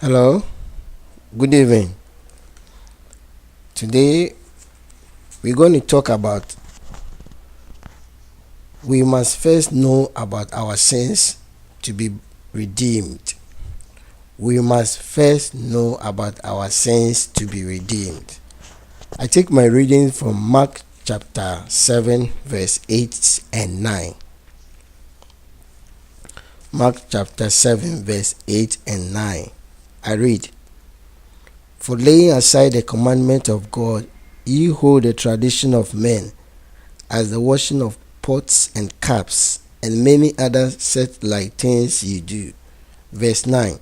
Hello, good evening. Today we're going to talk about we must first know about our sins to be redeemed. We must first know about our sins to be redeemed. I take my reading from Mark chapter 7 verse 8 and 9. Mark chapter 7 verse 8 and 9. I read, "For laying aside the commandment of God, ye hold the tradition of men, as the washing of pots and cups, and many other such like things ye do." Verse 9.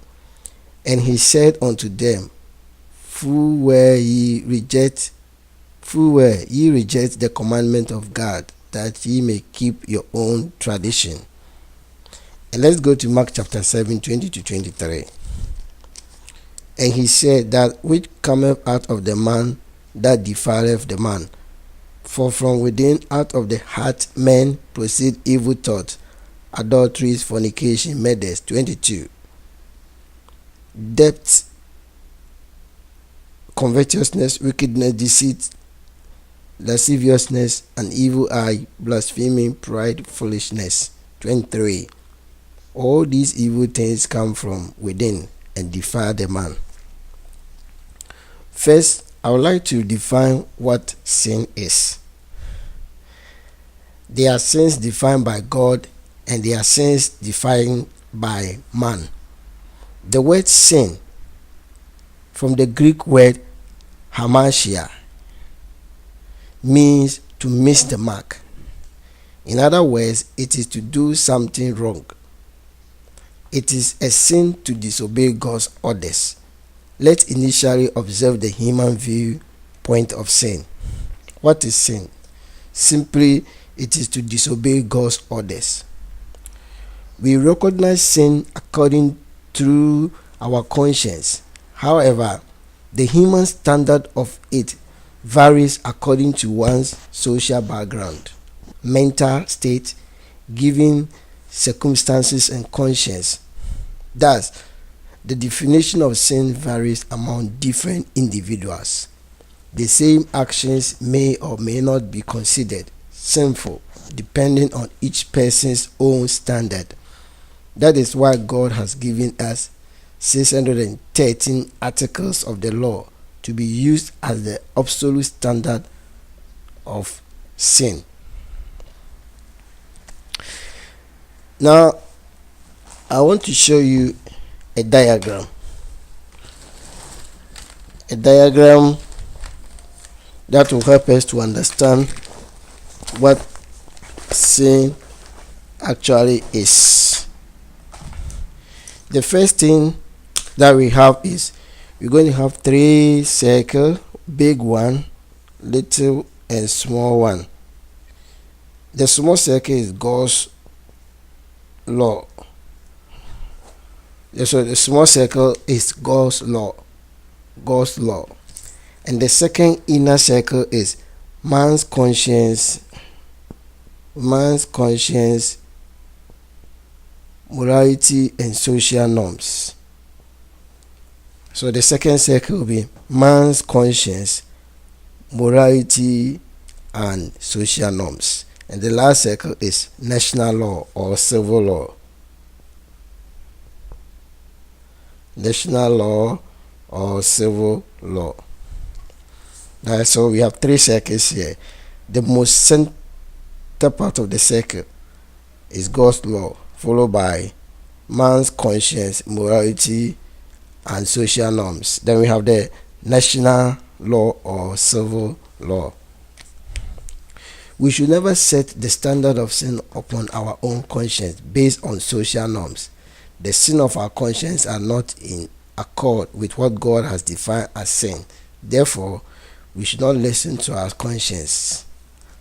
And he said unto them, Full well ye reject the commandment of God, that ye may keep your own tradition. And let's go to Mark chapter 7, 20 to 23. And he said, That which cometh out of the man, that defileth the man. For from within, out of the heart, men proceed evil thoughts, adulteries, fornication, murders. 22. Depth, covetousness, wickedness, deceit, lasciviousness, an evil eye, blaspheming, pride, foolishness. 23. All these evil things come from within and defile the man. First, I would like to define what sin is. There are sins defined by God and there are sins defined by man. The word sin, from the Greek word hamartia, means to miss the mark. In other words, it is to do something wrong. It is a sin to disobey God's orders. Let's initially observe the human viewpoint of sin. What is sin? Simply, it is to disobey God's orders. We recognize sin according to our conscience. However, the human standard of it varies according to one's social background, mental state, given circumstances, and conscience. Thus, the definition of sin varies among different individuals. The same actions may or may not be considered sinful depending on each person's own standard. That is why God has given us 613 articles of the law to be used as the absolute standard of sin. Now, I want to show you a diagram. A diagram that will help us to understand what sin actually is. The first thing that we have is we're going to have three circles, big one, little, and small one. The small circle is God's law. So the small circle is God's law. And the second inner circle is man's conscience, morality, and social norms. So the second circle will be man's conscience, morality, and social norms. And the last circle is national law or civil law. National law or civil law. So we have three circles here. The most center part of the circle is God's law, followed by man's conscience, morality, and social norms. Then we have the national law or civil law. We should never set the standard of sin upon our own conscience based on social norms. The sin of our conscience are not in accord with what God has defined as sin. Therefore, we should not listen to our conscience,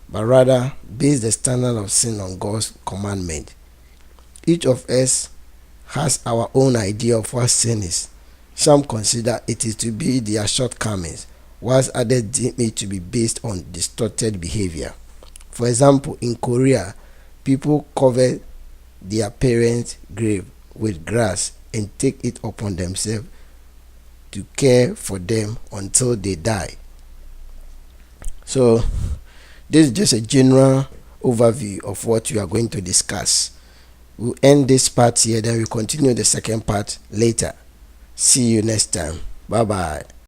but rather base the standard of sin on God's commandment. Each of us has our own idea of what sin is. Some consider it is to be their shortcomings, whilst others deem it to be based on distorted behavior. For example, in Korea, people cover their parents' grave with grass and take it upon themselves to care for them until they die. So this is just a general overview of what we are going to discuss. We'll end this part here, then we'll continue the second part later. See you next time. Bye bye.